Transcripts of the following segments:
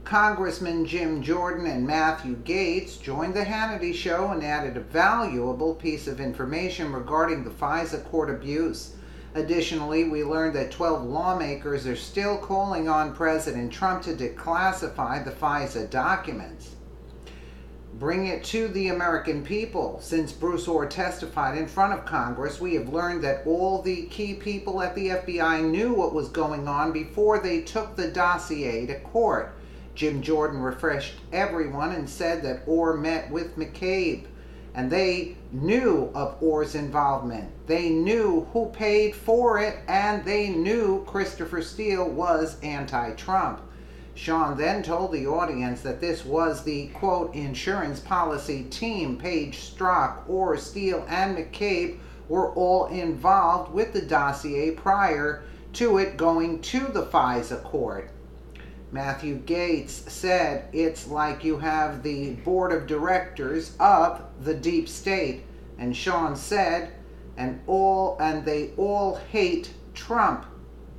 Congressman Jim Jordan and Matthew Gaetz joined the Hannity Show and added a valuable piece of information regarding the FISA court abuse. Additionally, we learned that 12 lawmakers are still calling on President Trump to declassify the FISA documents. Bring it to the American people. Since Bruce Ohr testified in front of Congress, we have learned that all the key people at the FBI knew what was going on before they took the dossier to court. Jim Jordan refreshed everyone and said that Ohr met with McCabe, and they knew of Ohr's involvement. They knew who paid for it, and they knew Christopher Steele was anti-Trump. Sean then told the audience that this was the, quote, insurance policy team. Page, Strzok, Ohr, Steele, and McCabe were all involved with the dossier prior to it going to the FISA court. Matthew Gaetz said it's like you have the board of directors of the deep state. And Sean said, and they all hate Trump.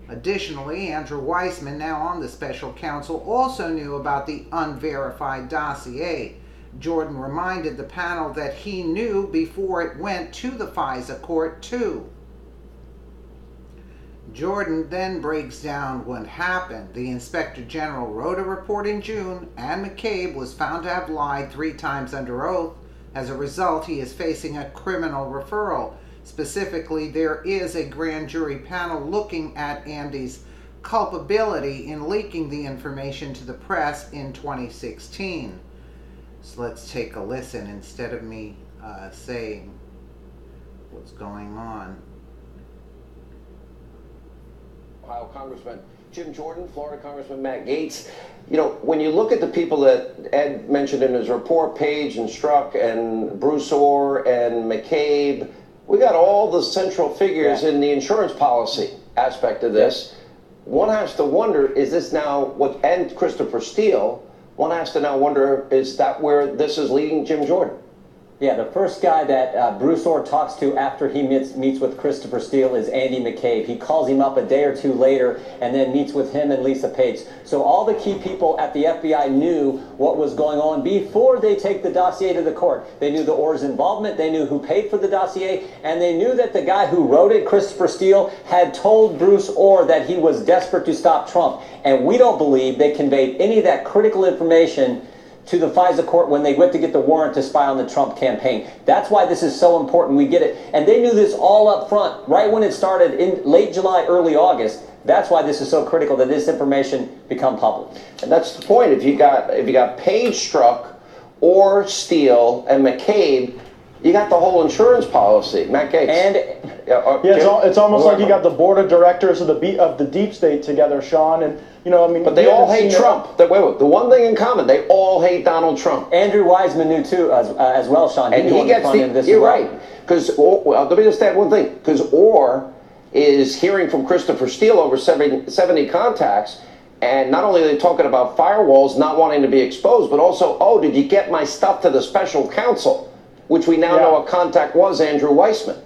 Additionally, Andrew Weissman, now on the special counsel, also knew about the unverified dossier. Jordan reminded the panel that he knew before it went to the FISA court, too. Jordan then breaks down what happened. The Inspector General wrote a report in June, and McCabe was found to have lied 3 times under oath. As a result, he is facing a criminal referral. Specifically, there is a grand jury panel looking at Andy's culpability in leaking the information to the press in 2016. So let's take a listen instead of me saying what's going on. Ohio Congressman Jim Jordan, Florida Congressman Matt Gaetz. You know, when you look at the people that Ed mentioned in his report, Page and Strzok and Bruce Ohr and McCabe, we got all the central figures in the insurance policy aspect of this. One has to wonder, is this now and Christopher Steele, one has to now wonder, is that where this is leading Jim Jordan? Yeah, the first guy that Bruce Ohr talks to after he meets with Christopher Steele is Andy McCabe. He calls him up a day or two later and then meets with him and Lisa Page. So all the key people at the FBI knew what was going on before they take the dossier to the court. They knew the Ohr's involvement, they knew who paid for the dossier, and they knew that the guy who wrote it, Christopher Steele, had told Bruce Ohr that he was desperate to stop Trump. And we don't believe they conveyed any of that critical information to the FISA court when they went to get the warrant to spy on the Trump campaign. That's why this is so important we get it. And they knew this all up front, right when it started in late July, early August. That's why this is so critical that this information become public. And that's the point. If you got Page, Strzok, Ohr, Steele, and McCabe, you got the whole insurance policy. Matt Gaetz. And it's almost like you got the board of directors of the deep state together, Sean. And you know, I mean, but they all hate Trump. The one thing in common, they all hate Donald Trump. Andrew Weissman knew too, as well, Sean. And he gets you're right. Because let me just add one thing. Because Ohr is hearing from Christopher Steele over 70 contacts, and not only are they talking about firewalls not wanting to be exposed, but also, oh, did you get my stuff to the special counsel, which we now know a contact was Andrew Weissman.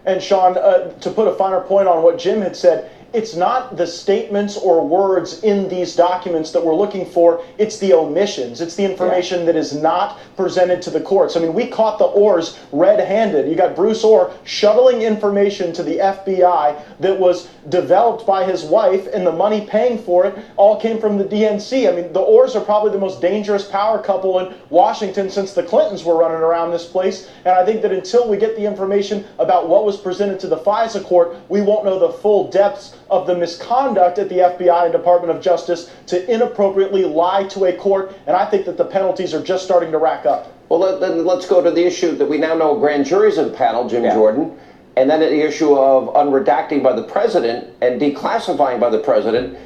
And Sean, to put a finer point on what Jim had said, it's not the statements or words in these documents that we're looking for, it's the omissions. It's the information that is not presented to the courts. I mean, we caught the Ohrs red-handed. You got Bruce Ohr shuttling information to the FBI that was developed by his wife, and the money paying for it all came from the DNC. I mean, the Ohrs are probably the most dangerous power couple in Washington since the Clintons were running around this place, and I think that until we get the information about what was presented to the FISA court, we won't know the full depths of the misconduct at the FBI and Department of Justice to inappropriately lie to a court, and I think that the penalties are just starting to rack up. Well, then let's go to the issue that we now know grand juries in panel, Jim Jordan, and then the issue of unredacting by the president and declassifying by the president.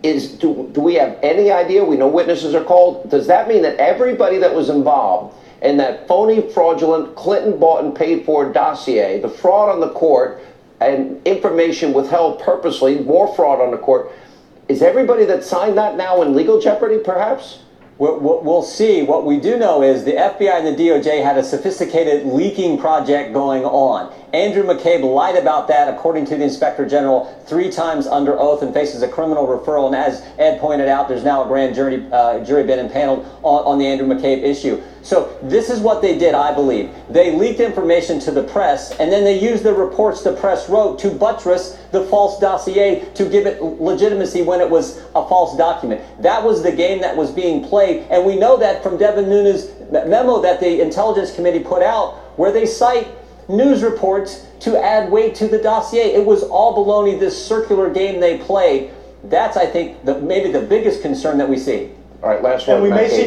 Do we have any idea? We know witnesses are called. Does that mean that everybody that was involved in that phony, fraudulent, Clinton bought and paid for dossier, the fraud on the court, and information withheld purposely, more fraud on the court, is everybody that signed that now in legal jeopardy, perhaps? We'll see. What we do know is the FBI and the DOJ had a sophisticated leaking project going on. Andrew McCabe lied about that, according to the Inspector General, 3 times under oath and faces a criminal referral. And as Ed pointed out, there's now a grand jury been impaneled on the Andrew McCabe issue. So this is what they did, I believe. They leaked information to the press, and then they used the reports the press wrote to buttress the false dossier to give it legitimacy when it was a false document. That was the game that was being played, and we know that from Devin Nunes' memo that the Intelligence Committee put out, where they cite news reports to add weight to the dossier. It was all baloney, this circular game they play. That's, I think, maybe the biggest concern that we see. All right, last one. And we may see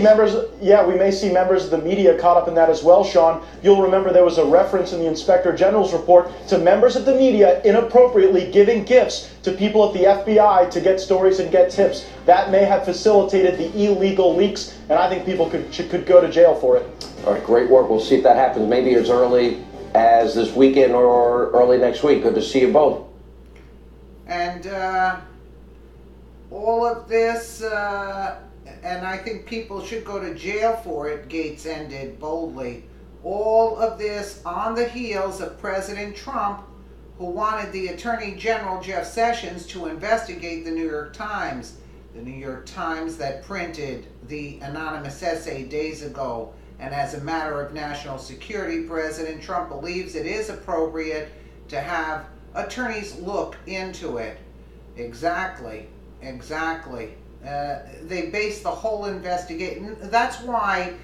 members of the media caught up in that as well, Sean. You'll remember there was a reference in the Inspector General's report to members of the media inappropriately giving gifts to people at the FBI to get stories and get tips. That may have facilitated the illegal leaks, and I think people could go to jail for it. All right, great work. We'll see if that happens maybe as early as this weekend or early next week. Good to see you both. And all of this, and I think people should go to jail for it, Gates ended boldly. All of this on the heels of President Trump, who wanted the Attorney General Jeff Sessions to investigate the New York Times. The New York Times that printed the anonymous essay days ago. And as a matter of national security, President Trump believes it is appropriate to have attorneys look into it. Exactly. They based the whole investigation. That's why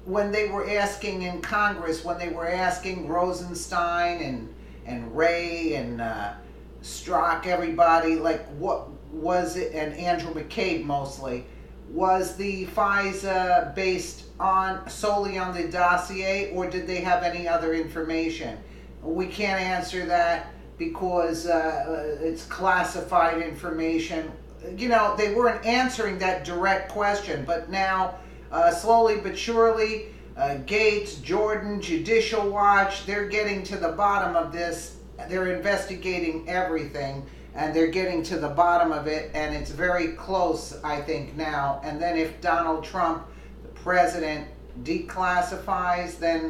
when they were asking in Congress, when they were asking Rosenstein and Wray and Strzok, everybody, like, what was it, and Andrew McCabe mostly, was the FISA based solely on the dossier, or did they have any other information? We can't answer that because it's classified information. You know, they weren't answering that direct question, but now, slowly but surely, Gates, Jordan, Judicial Watch, they're getting to the bottom of this. They're investigating everything, and they're getting to the bottom of it, and it's very close, I think, now. And then if Donald Trump, the president, declassifies, then